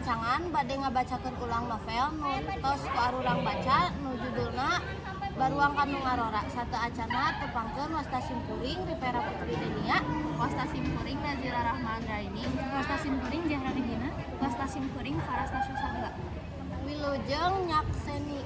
rancangan bade ngabacakeun ulang novel nu tos ku arurang baca nu judulna Baruang Kanu Ngarora. Satu acana tepangkeun wasta simkuring Rivera Putri Denia, wasta simkuring Nazira Rahman Raini, wasta simkuring Zahra Regina, wasta simkuring Faras Tasya Sabila. Wilujeng Nyakseni.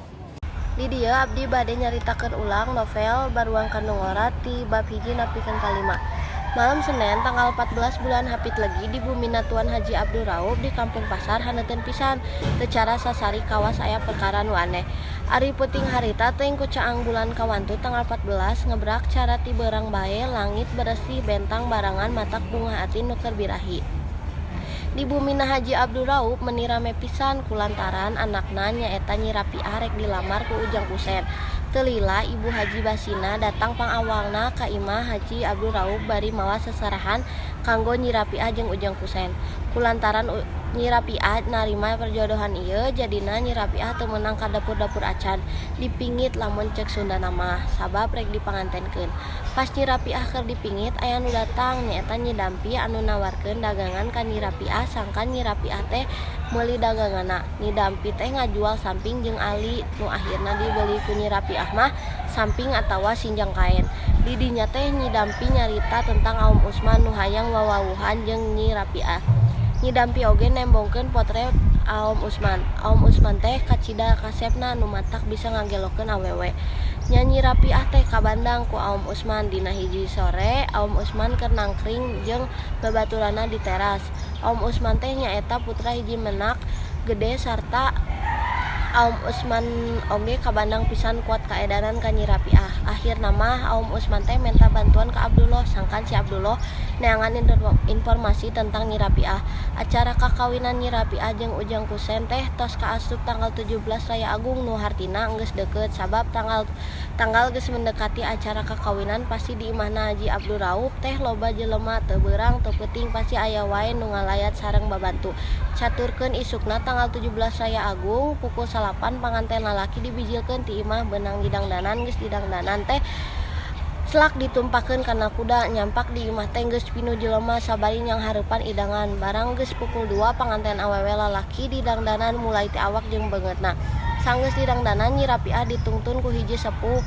Di dieu abdi bade nyaritakeun ulang novel Baruang Kanu Ngarora ti bab 1 nepikeun ka 5. Malam Senin tanggal 14 bulan Hapit Legi di Bumina Tuan Haji Abdul Rauf di Kampung Pasar haneuteun pisan teu cara sasari kawas aya perkara nu aneh. Ari peuting harita teuing ku caang bulan kawantu tanggal 14 ngebrak cara ti beurang bae langit bersih bentang barangan matak bunga ati nu keur birahi. Di Bumina Haji Abdul Rauf meuni rame pisan kulantaran anakna nyaeta Nyi Rapiah rek dilamar ku Ujang Kusen. Teu lila Ibu Haji Basina datang pangawalna ka Imah Haji Abdul Rauf bari mawa seserahan kanggo Nyi Rapiah jeung Ujang Kusen. Kulantaran Nyi Rapiah narima perjodohan ieu jadina Nyi Rapiah teu meunang ka dapur-dapur acan dipingit lamun ceuk Sundana mah sabab rek dipangantenkeun. Pas Nyi Rapiah keur dipingit aya nu datang nyaeta Nyi Dampi anu nawarkeun dagangan ka Nyi Rapiah sangkan Nyi Rapiah teh meuli daganganna. Nyi Dampi teh ngajual samping jeung ali nu akhirna dibeli ku Nyi Rapiah mah samping atawa sinjang kain. Di dinya teh Nyi Dampi nyarita tentang Aum Usman nu hayang wawawuhan jeung Nyi Rapiah. Nyi Dampi oge nembongkeun potret Aum Usman. Aum Usman teh kacida kasepna nu matak bisa ngagelokeun awewe. Nyi Rapiah teh kabandang ku Aum Usman. Dina hiji sore Aum Usman keur nangkring jeung babaturanna di teras. Aum Usman teh nyaeta putra hiji menak gede sarta Aum Usman oge kabandang pisan kuat kaedanan ka Nyi Rapiah. Akhirna mah Aum Usman teh minta bantuan ka Abdullah sangkan si Abdullah neangan informasi tentang Nyi Rapiah. Acara kakawinan Nyi Rapiah jeung Ujang Kusen teh tos kaasup tanggal 17 Raya Agung nu hartina geus deukeut sabab tanggal geus mendekati acara kakawinan pasti di imahna Haji Abdul Rauf teh loba jelema teu beurang teu peuting pasti aya wae nu ngalayat sareng babantu. Caturkeun isukna tanggal 17 Raya Agung pukul 8 panganten lalaki dibijilkeun ti imah beunang didangdanan geus didangdanan teh selak ditumpakeun kana kuda nyampak di imah teh geus pinuh jelema sabari nyang hareupan idangan. Barang geus pukul 2 panganten awewe lalaki didangdanan mulai ti awak jeung beungeutna. Sanggeus didangdanan Nyi Rapiah ditungtun ku hiji sepuh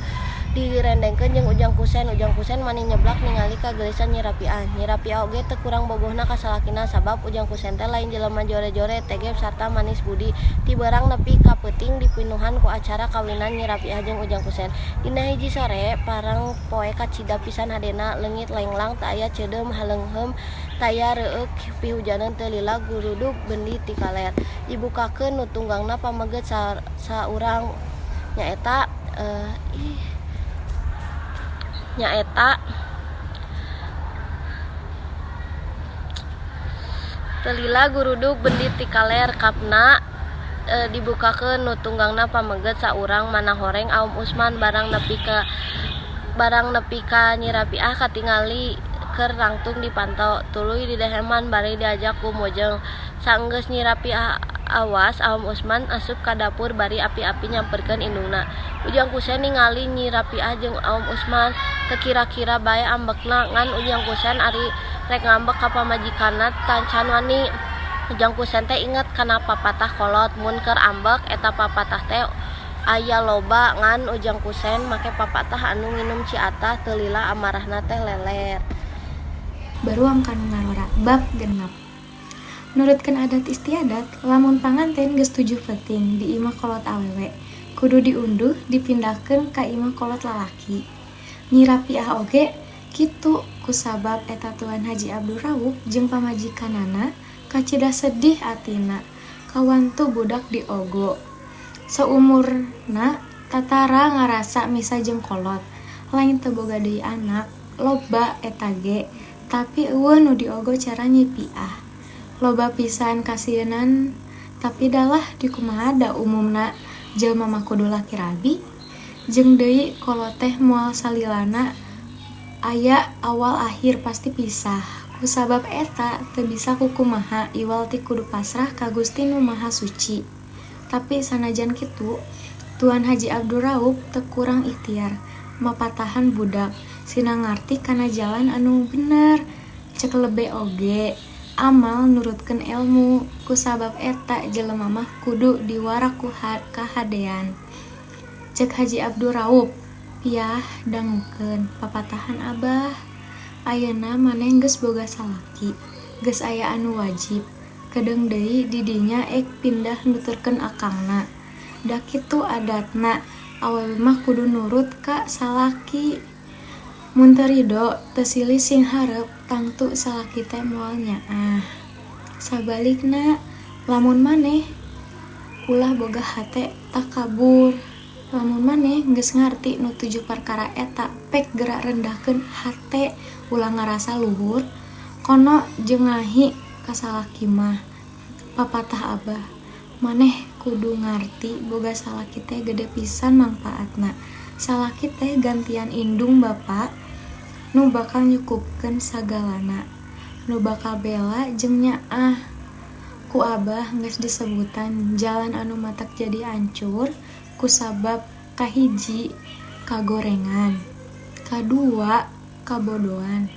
direndengkeun jeung Ujang Kusen. Ujang Kusen mani nyeblak ningali kagelisan Nyi Rapiah. Nyi Rapiah oge teu kurang bogohna ka salakina sabab Ujang Kusen teh lain jelema jore-jore tegep sarta manis budi. Ti beurang nepi ka peuting dipinuhan ku acara kawinan Nyi Rapiah jeung Ujang Kusen. Dina hiji sore parang poe kacida pisan hadena leungit lenglang teu aya ceudem haleungheum teu aya reueuk pihujaneun teu lila gurudug bendi ti kaler. Dibukakeun nu tunggangna pameget saurang nyaeta telila gurudug bendi ti kaler kapna dibukakeun nu tunggangna pameget saurang mana horeng Aum Usman barang nepi ka Nyi Rapiah katingali keur rangtung dipantau tuluy dideheman bari diajak ku mojeng. Saenggeus Nyi Rapiah awas Aum Usman asup ka dapur bari api-api nyamperkeun indungna. Ujang Kusen ningali Nyi Rapiah jeung Aum Usman teu kira-kira bae ambekna ngan Ujang Kusen ari rek ngambek ka pamajikanna can wani. Ujang Kusen teh inget kana papatah kolot mun keur ambek eta papatah teh aya loba ngan Ujang Kusen make papatah anu nginum ciatah teu lila amarahna teh leler. Baruang Kanu Ngarora bab 6. Nurutkeun adat istiadat, lamun panganten geus 7 peuting di imah kolot awewe, kudu diunduh dipindahkeun ka imah kolot lalaki. Nyi Rapiah oge kitu kusabab eta Tuan Haji Abdul Rauf jeung pamajikanana kacida sedih atina kawantu budak diogo. Saumurna tatara ngarasa misa jeung kolot, lain teu boga deui anak, loba eta ge, tapi eueuh nu diogo cara Nyi Piah. Loba pisan kasienan, tapi dalah dikumaha da umumna jelema mah kudu laki rabi. Jeung deui kolot teh moal salilana aya awal akhir pasti pisah. Kusabab eta teu bisa kukumaha iwal ti kudu pasrah ka Gusti Nu Maha Suci. Tapi sanajan kitu, Tuan Haji Abdul Rauf teu kurang ikhtiar mapatahan budak sina ngarti kana jalan anu bener. Cek lebe oge amal nurutkeun ilmu. Kusabab eta jelema mah kudu diwara ku kahadean. Cek Haji Abdul Rauf, piah dangukeun papatahan Abah. Ayeuna maneh geus boga salaki, geus aya anu wajib. Kedeung deui di dinya pindah nuturkeun akangna. Da kitu adatna, awewe mah kudu nurut ka salaki. Mun teu ridho teu silih sing hareup tangtu salaki teh moal nyaah. Sabalikna, lamun maneh ulah boga hate takabur. Lamun maneh geus ngarti nu 7 perkara eta, pek gerak rendahkeun hate ulah ngarasa luhur, kono jeung ngahi ka salaki mah. Papatah Abah, maneh kudu ngarti boga salaki teh gede pisan mangpaatna. Salaki teh gantian indung bapa nu bakal nyukupkeun sagalana, nu bakal bela jeung nyaah. Ku Abah geus disebutan jalan anu matak jadi ancur kusabab kahiji kagorengan, kadua kabodohan,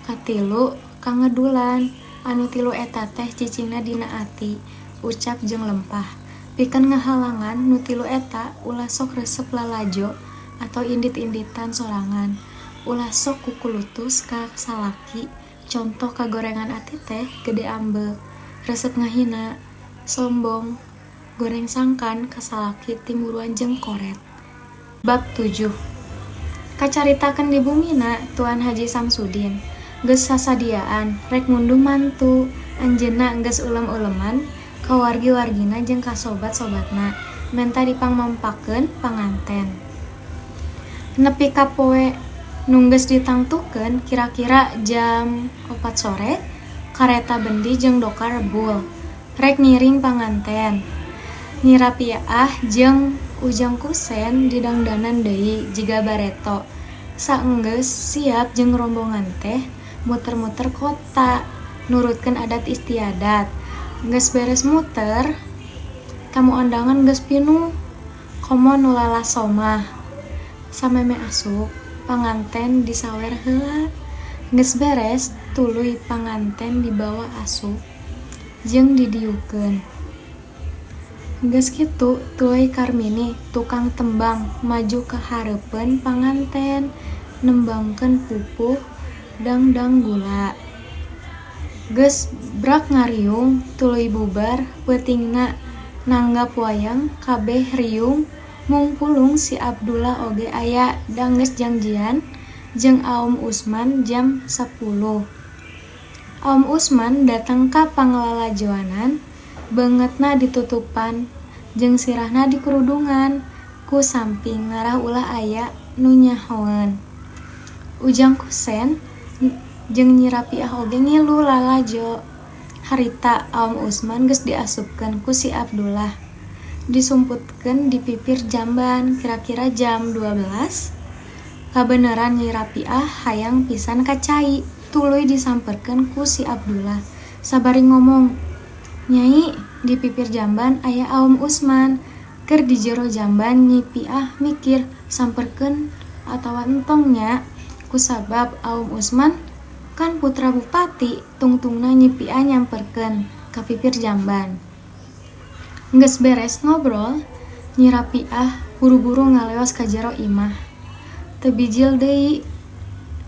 katilu kangedulan. Anu tilu eta teh cicingna dina ati, ucap jeung lempah. Pikeun ngahalangan nu tilu eta ulah sok resep lalajo atau indit-inditan sorangan, ulah sok kukulutus ka salaki. Contoh kagorengan ati teh gede ambek, resep ngahina, sombong, goreng sangkan ka salaki timuruan jeung koret. Bab 7. Kacaritakeun di bumina Tuan Haji Samsudin geus sasadiaan rek ngunduh mantu. Anjeunna geus ulem-uleman ka wargi-wargina jeung ka sobat-sobatna menta dipangmampakeun panganten. Nepi ka poe nu geus ditangtukeun kira-kira jam 4 sore, kareta bendi jeung doka rebul rek ngiring panganten. Nyi Rapiah jeung Ujang Kusen didangdanan deui jiga bareto. Saenggeus siap jeung rombongan teh muter-muter kota nurutkeun adat istiadat. Geus beres muter, tamu undangan geus pinuh. Komo nu lalas somah. Sameme asup, panganten disawer heula. Geus beres, tuluy panganten dibawa asup jeung didiukeun. Geus kitu, tuluy Karmini tukang tembang maju ka hareupeun panganten nembangkeun pupuh dangdang gula. Geus brak ngariung, tuluy bubar, peutingna nanggap wayang kabeh riung. Mung pulung si Abdullah oge aya da geus janjian jeung Aum Usman jam 10. Aum Usman datang ka panglalajoanan, beungeutna ditutupan jeung sirahna dikerudungan. Ku samping ngarah ulah aya nu nyahoeun. Ujang Kusen jeung Nyi Rapiah oge ngilu lalajo. Harita Aum Usman geus diasupkeun ku si Abdullah, disumputkeun di pipir jamban kira-kira jam 12. Kabeneran Nyi Rapiah hayang pisan ka cai, tuluy disamperkeun ku si Abdullah sabari ngomong, "Nyai, di pipir jamban aya Aum Usman." Keur di jero jamban Nyi Piah mikir samperkeun atawa entongnya, kusabab Aum Usman kan putra bupati. Tungtungna Nyi Piah nyamperkeun ka pipir jamban. Geus beres ngobrol, Nyi Rapiah buru-buru ngaleos ka jero imah. Teu bijil deui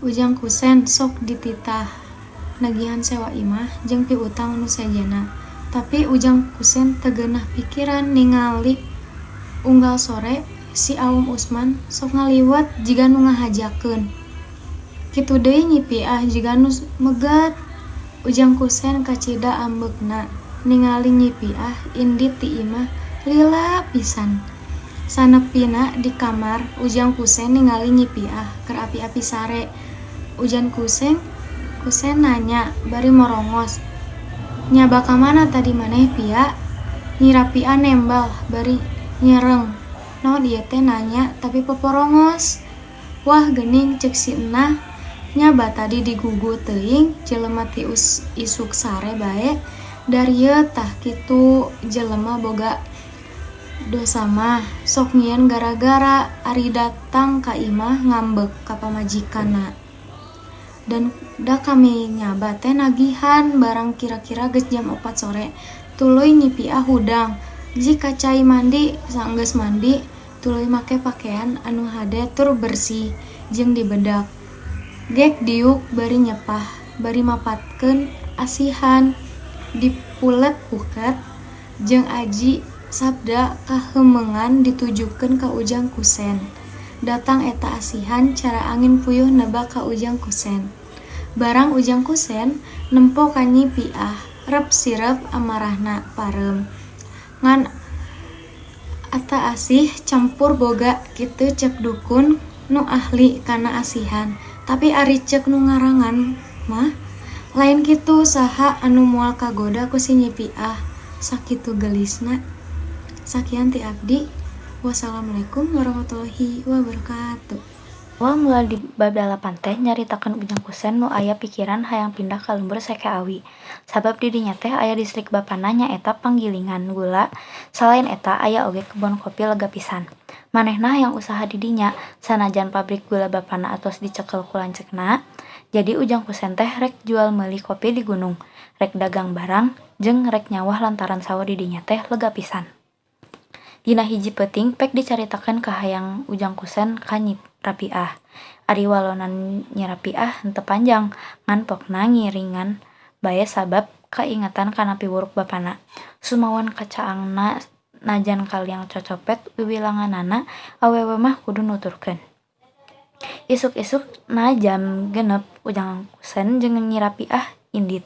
Ujang Kusen sok dititah nagihan sewa imah jeung piutang nu sejenna. Tapi Ujang Kusen teu geunah pikiran ningali unggal sore si Aum Usman sok ngaliwat jiga nu ngahajakeun. Kitu deui Nyi Piah jiga nu megat. Ujang Kusen kacida ambeukna ningali Nyi Piah indit ti imah lila pisan. Sanepina di kamar, Ujang Kusen ningali Nyi Piah keur api-api sare. Ujang Kusen nanya bari morongos, "Nya baka mana tadi maneh Pia?" Nyi Rapiah nembal bari nyereng. "Naon ieu teh nanya tapi peporongos?" "Wah geuning ceuk si Enah, nya batadi digugu teuing jelema ti isuk sare bae. Darieu tah kitu jelema boga dosa mah sok nyieun gara-gara ari datang ka imah ngambek ka pamajikanna." Dan da kami nyaba teh nagihan barang kira-kira geus jam 4 sore. Tuluy nyipiah hudang. Jika cai mandi sanggeus mandi, tuluy make pakaian anu hade tur bersih jeung dibedak. Gek diuk bari nyepah, bari mapatkeun asihan dipulet uket jeung aji sabda kahemengan ditujukeun ka Ujang Kusen. Datang eta asihan cara angin puyuh nebak ka Ujang Kusen. Barang Ujang Kusen nempo ka Nyi Piah, rep sirep amarahna parem. Ngan ata asih campur boga kitu cek dukun nu ahli kana asihan. Tapi ari cek nu ngarangan mah lain kitu saha anu moal kagoda ku si Nyi Piah. Sakitu gelisna. Sakian ti abdi. Wassalamualaikum warahmatullahi wabarakatuh. Awal mulai di bab 8 teh nyaritakeun Ujang Kusen nu aya pikiran hayang pindah ka lembur Seke Awi. Sabab di dinya teh aya distrik bapana nyaeta Panggilingan Gula. Selain eta aya oge kebon kopi lega pisan. Manehna yang usaha di dinya sanajan pabrik gula bapana atos dicekel ku lanceukna. Jadi Ujang Kusen teh rek jual meuli kopi di gunung, rek dagang barang jeung rek nyawah lantaran sawa di dinya teh lega pisan. Dina hiji peuting pek dicaritakeun ka hayang Ujang Kusen ka Nyi Rapiah. Ari walonan Nyi Rapiah henteu panjang, ngan pokna ngiringan bae sabab kaingatan kana piwuruk bapana. Sumawan kacaangna najan kaliang cocopet wiwilanganana awewe mah kudu nuturkeun. Isuk-isuk na jam 6 Ujang Kusen jeung Nyi Rapiah indit.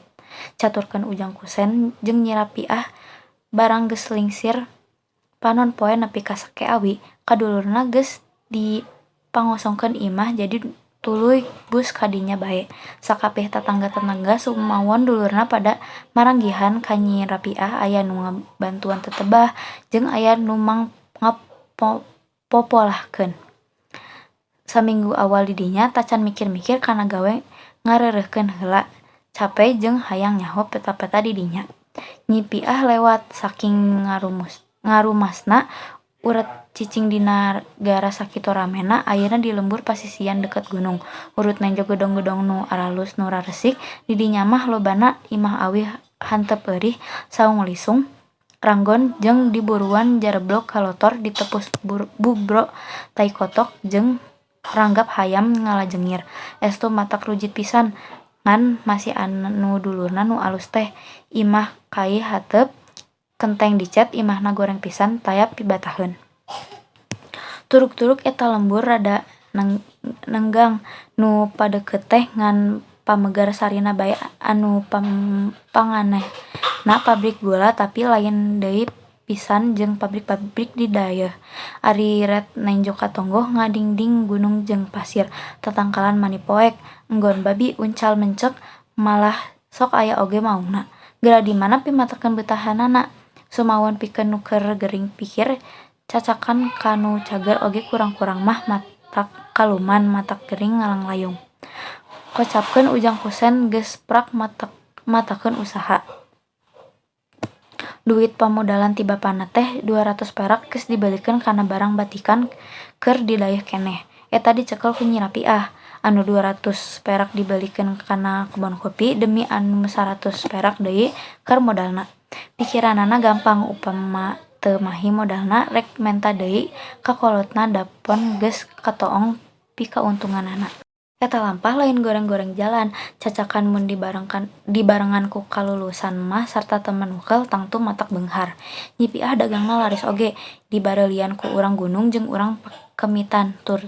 Caturkeun Ujang Kusen jeung Nyi Rapiah barang geus lingsir panon poe nepi ka Seke Awi, kadulurna geus dipangosongkeun imah jadi tuluy bus kadinya bae. Sakabeh tetangga-tetangga sumawon dulurna pada maranggihan ka Nyi Rapiah aya nu ngabantuan tetebah jeung aya nu ngapopolahkeun. Saminggu awal di dinya tacan mikir-mikir kana gawe ngareureuhkeun heula, capek jeung hayang nyaho peta-peta di dinya. Nyi Piah lewat saking ngarumasna uret cicing dina gara sakitu ramena ayeuna di lembur pasisian deket gunung. Urut menjo gedong-gedong nu aralus nu raresik di dinya mah lobana imah awi hantep eurih saung lisung ranggon jeung diburuan jareblok kalotor ditepus bubro tai kotok jeung ranggap hayam ngalajengir. Estu matak rujit pisan ngan masih anu dulurna nu alus teh imah kai hateup kenteng dicet imahna goreng pisan tayap pibataheun. Turuk-turuk eta lembur rada nenggang nu padeukeut teh ngan pamegar sarina bae anu panganehna pabrik gula tapi lain deui pisan jeung pabrik-pabrik di daeuh. Ari ret nenjo ka tonggoh ngadingding gunung jeung pasir tatangkalan mani poek enggon babi uncal mencek malah sok aya oge maungna. Geura di mana pimatakeun betahanana. Sumawon pikeun nu keur gering pikir cacakan kanu cager oge kurang-kurang mah matak kaluman matak gering ngalang layung. Kocapkeun Ujang Kusen geus prak matakeun usaha. Duit pamodalan ti bapana teh 200 perak geus dibalikeun kana barang batikan keur didaeuh keneh. Eta dicekel ku Nyi Rapiah. Anu 200 perak dibalikeun kana kebon kopi demi anu 100 perak deui keur modalna. Pikiranana gampang upama teu mahi modalna rek menta deui kakolotna dapon geus katoong pikauntunganana. Eta lampah lain goreng-goreng jalan, cacakan mun dibarengan ku kalulusan mah sarta temen ukel tangtu matak beunghar. Nyi Piah dagangna laris oge, dibarelian ku urang gunung jeung urang kemitan tur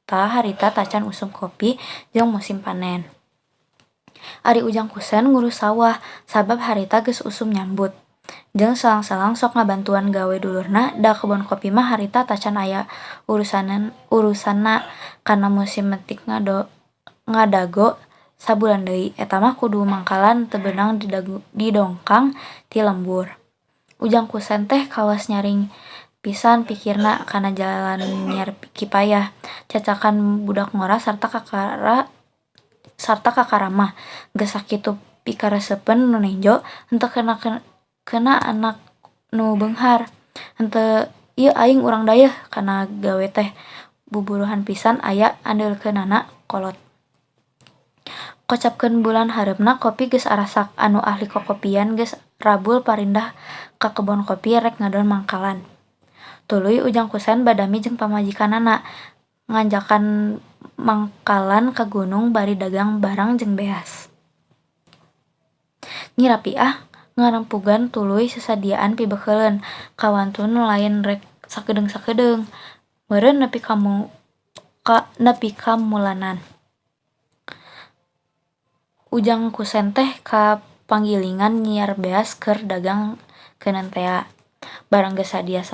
ta harita tacan usum kopi jeung musim panen. Ari Ujang Kusen ngurus sawah sabab harita geus usum nyambut. Jeung salang-salang sok ngabantuan gawe dulurna da kebon kopi mah harita tacan aya urusanna kana musim metik ngadago sabulan deui. Eta mah kudu mangkalan teu beunang didongkang ti lembur. Ujang Kusen teh kawas nyaring pisan pikirna kana jalan nyer kipayah. Cacakan budak ngora sarta kakaramah geus sakitu pikareseupeun nu nenjo henteu kena anak nu beunghar. Henteu ieu aing urang dayeuh kana gawe teh buburuhan pisan aya andeulkeunana kolot. Kocapkeun bulan hareupna kopi geus arasak, anu ahli kokopian geus rabul parindah ka kebon kopi rek ngadon mangkalan. Tuluy Ujang Kusen badami jeung pamajikanana nganjakan mangkalan ka gunung bari dagang barang jeung beas. Nyi Rapiah ngarempugan tuluy sesadiaan pibekeun, kawantun lain rek sakedeung-sakedeung. Meureun nepi ka mulanan. Ujang Kusen teh ka panggilingan nyiar beas keur dagang keuneun tea. Barang geus sadia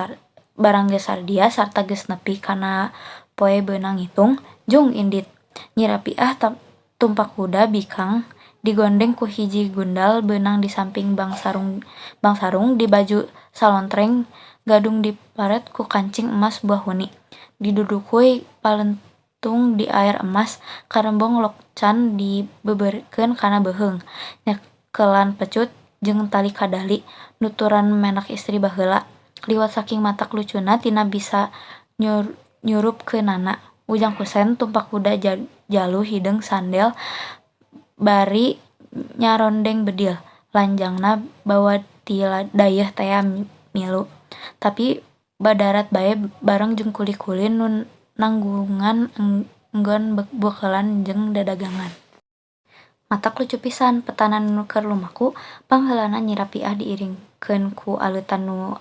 sarta geus nepi kana poe beunang ngitung, jung indit. Nyi Rapiah tumpak kuda bikang digondeng ku hiji gundal beunang di samping Bang Sarung di baju salontreng gadung diparet ku kancing emas buah huni. Didudukuy palentung di air emas, karembong lokcan dibeberkeun kana beuheung. Nyekelan pecut jeung tali kadali, nuturan menak istri baheula. Liwat saking matak lucuna tina bisa nyurupkeunana. Ujang Kusen tumpak kuda jalu hideung sandel bari nyarondeng bedil. Lanjangna bawa ti dayeuh tea milu. Tapi badarat bae bareng jeung kuli-kuli nu nanggungan enggon beukelan jeung dadagangan. Matak lucu pisan, petanan nu keur lumaku, pangheulana Nyi Rapiah diiringkeun ku aleutan nu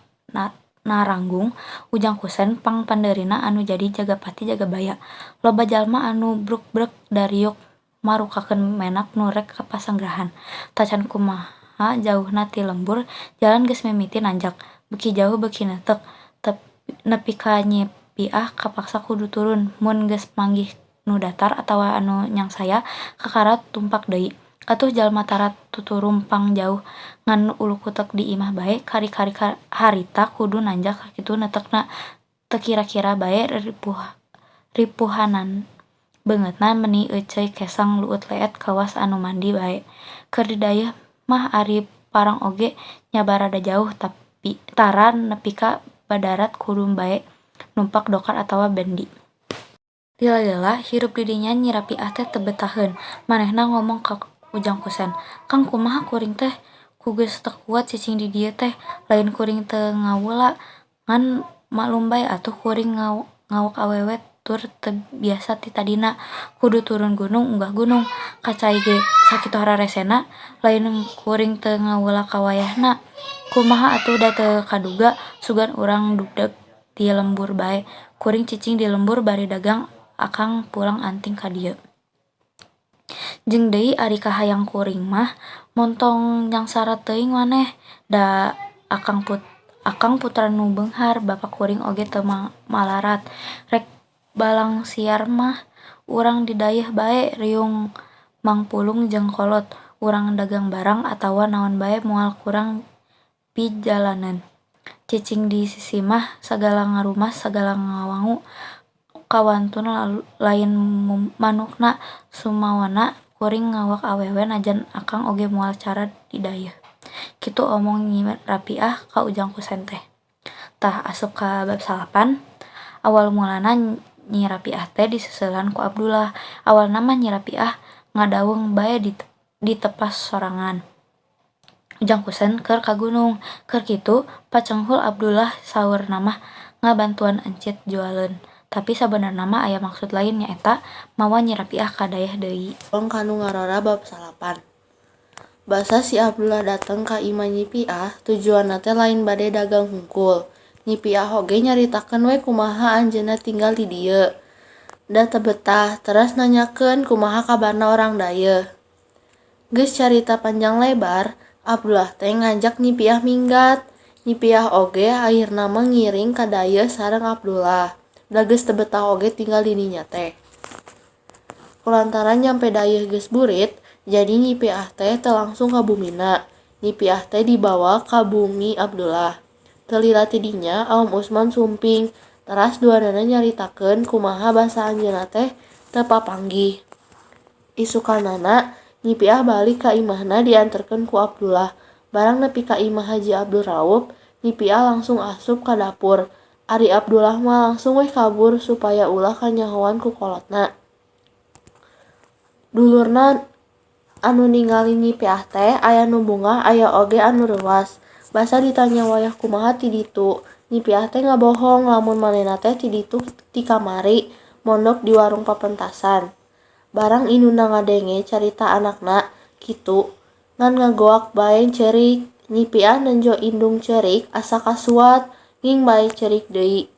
naranggung. Ujang Kusen pang pandeurina anu jadi jagapati Jagabaya. Loba jalma anu bruk-brek dariuk marukakeun menak nu rek kapasanggrahan. Tacan kumaha jauhna ti lembur, jalan geus mimiti nanjak. Beuki jauh beuki neuteuk. Nepi ka Nyi Piah kapaksa kudu turun. Mun geus manggih nu datar atawa anu nyangsaya kakara tumpak deui. Atuh jalma tara tuturumpang jauh ngan ulu kutek di imah bae, kari-kari harita kudu nanjak sakitu neuteukna teu kira-kira bae ripuhanan beungeutna meni euceuy kesang luut leet kawas anu mandi bae. Keur di dayeuh mah ari parang oge nya barada jauh, tapi tara nepi ka badarat kudu bae numpak dokar atawa bendi. Lila-lila hirup di dinya Nyi Rapiah teh teu betaheun, manehna ngomong ka Ujang Kusen, "Kang kumaha kuring teh ku geus teu kuat cicing di dieu teh, lain kuring teu ngawula ngan maklum bae atuh kuring ngawok awewe tur teu biasa ti tadina, kudu turun gunung unggah gunung, kacai ge sakitu hararesena lain kuring teu ngawula ka wayahna. Kumaha atuh da teu kaduga sugan urang dugdeg ti lembur bae, kuring cicing di lembur bari dagang akang pulang anting ka dieu. Jeung deui ari kahayang kuring mah montong nyangsara teuing maneh, da akang putra nu beunghar, bapak kuring oge teu malarat. Rek balang siar mah urang di dayeuh bae riung Mang Pulung jeung kolot, urang dagang barang atawa naon bae moal kurang pijalaneun. Cicing di sisi mah sagala ngarumas sagala ngawangu, kawantun lain manukna sumawana kuring ngawak awewe najan akang oge moal cara di dayeuh." Kitu omong Nyi Rapiah ka Ujang Kusen teh. Tah asup ka bab 8. Awal mulana Nyi Rapiah teh diseuselan ku Abdullah. Awalna mah Nyi Rapiah ngadaweung bae di tepas sorangan. Ujang Kusen keur ka gunung. Keur kitu pacenghul Abdullah saurna mah ngabantuan encit jualeun. Tapi sabenerna mah aya maksud lain nyaeta mawa Nyi Rapiah ka dayeuh deui. Kanu ngarora bab 8. Basa si Abdullah dateng ka imah Nyi Piah, tujuanna teh lain bade dagang hungkul. Nyi Piah oge nyaritakeun we kumaha anjeunna tinggal di dieu. Da teu betah, teras nanyakeun kumaha kabarna orang dayeuh. Geus carita panjang lebar, Abdullah teh ngajak Nyi Piah minggat. Nyi Piah oge akhirna mah ngiring ka dayeuh sareng Abdullah. Da geus teu betah oge tinggal di dinya teh. Kulantaran nyampe dayeuh geus burit, jadi Nyi Piah teh teu langsung ka bumina. Nyi Piah teh dibawa ka bumi Abdullah. Teu lila ti dinya Aom Usman sumping, teras duanana nyaritakeun kumaha basa anjeunna teh teu papanggih. Isukanana Nyi Piah balik ka imahna dianterkeun ku Abdullah. Barang nepi ka imah Haji Abdul Raub, Nyi Piah langsung asup ka dapur. Ari Abdullah mah langsung weh kabur supaya ulah kanyahoan ku kolotna. Dulurna anu ningali Nyi Piah teh aya nu bungah aya oge anu reuwas. Basa ditanya wayah kumaha ti ditu. Nyi Piah teh ngabohong lamun manehna teh ti ditu ti kamari mondok di warung papentasan. Barang induna ngadenge carita anakna kitu ngan ngagoak bae ceurik. Nyi Piah nenjo indung ceurik asa kasuat nging bae ceurik deui.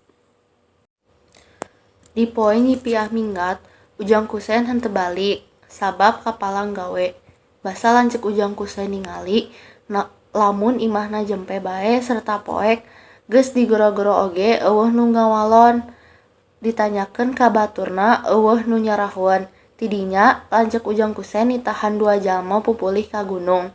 Di poe Nyi Piah minggat, Ujang Kusen henteu balik sabab kapalang gawe. Basa lanceuk Ujang Kusen ningali lamun imahna jempe bae serta poek geus digoro-goro oge eueuh nu ngawalon. Ditanyakeun ka baturna eueuh nu nyarahun. Tidinya lanceuk Ujang Kusen ditahan 2 jalma pupulih ka gunung.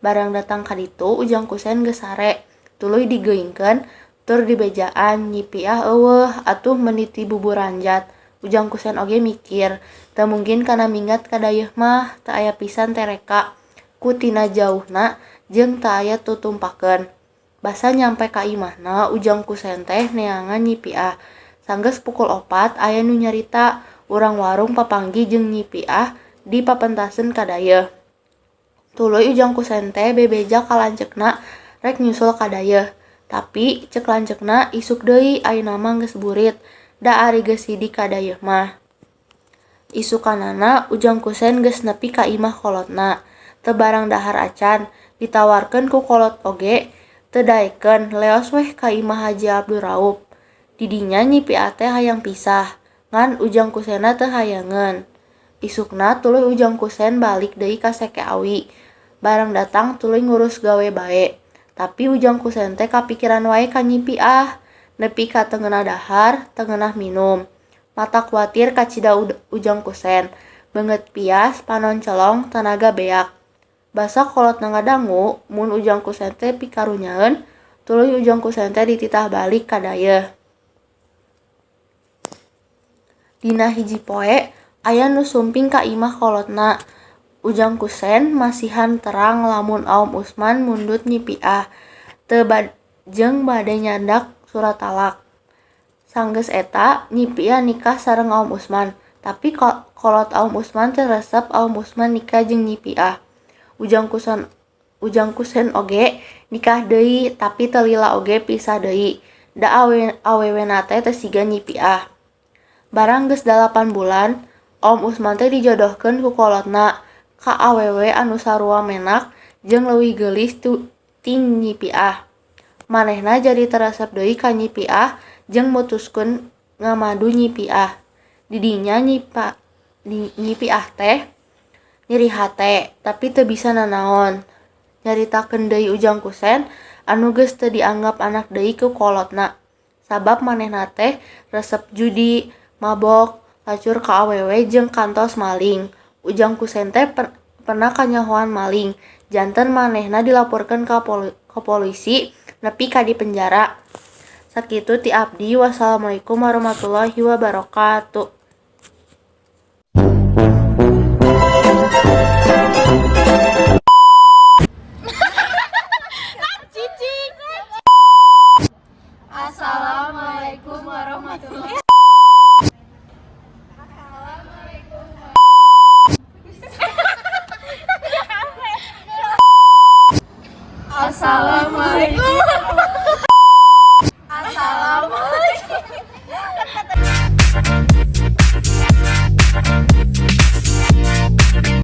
Barang datang ka ditu Ujang Kusen geus sare. Tuluy digeuingkeun tur dibejaan. Nyi Piah eueuh atuh meniti bubur ranjat. Ujang Kusen oge mikir, teu mungkin kana minggat ka dayeuh mah teu aya pisan tereka ku tina jauhna jeung teu aya tutumpakeun. Basa nyampe ka imahna Ujang Kusen teh neangan Nyi Piah. Sanggeus pukul 4 aya nu nyarita urang warung papanggih jeung Nyi Piah di papentaseun ka dayeuh. Tuluy Ujang Kusen teh bebeja ka lanceukna rek nyusul ka dayeuh. Tapi cek lanceukna isuk deui ayeuna mah geus burit. Da ari geus sidi ka dayeuh mah. Isukanana Ujang Kusen geus nepi ka imah kolotna. Teu barang dahar acan, ditawarkeun ku kolot oge teu daekeun leos weh ka imah Haji Abdul Raub. Didinya Nyi Piah teh hayang pisah, ngan Ujang Kusenna teu hayangeun. Isukna tuluy Ujang Kusen balik deui ka Seke Awi. Barang datang tuluy ngurus gawe bae. Tapi Ujang Kusen teh kapikiran wae ka Nyi Piah. Nepi ka teu ngeunah dahar, teu ngeunah minum. Mata kuatir kacida Ujang Kusen. Beungeut pias, panon celong, tenaga beak. Basa kolotna ngadangu, mun Ujang Kusen teh pikarunyaeun, tuluy Ujang Kusen teh dititah balik ka dayeuh. Dina hiji poe, aya nu sumping ka imah kolotna. Ujang Kusen masihan terang lamun Aom Usman mundut Nyi Piah. Teu jeung bade nyandak surat talak. Sanggeus eta Nyi Piah nikah sareng Aom Usman. Tapi kolot Aom Usman teh resep Aom Usman nikah jeung Nyi Piah. Ujang Kusen oge nikah deui tapi teu lila oge pisah deui. Da awewena teh teu siga Nyi Piah. Barang geus 8 bulan, Aom Usman teh dijodohkeun ku kolotna ka awewe anu sarua menak jeung leuwih geulis ti Nyi Piah. Manehna jadi teresep deui ka Nyi Piah jeung mutuskeun ngamadu Nyi Piah. Didinya Nyi Piah teh nyeri hate tapi teu bisa nanaon. Nyaritakeun deui Ujang Kusen anu geus teu dianggap anak deui ku kolotna. Sabab manehna teh resep judi, mabok, lacur ka awewe jeung kantos maling. Ujang Kusen teh pernah kanyahoan maling. Janten manehna dilaporkeun ka polisi nepi ka di penjara. Sakitu ti abdi. Wassalamualaikum warahmatullahi wabarakatuh.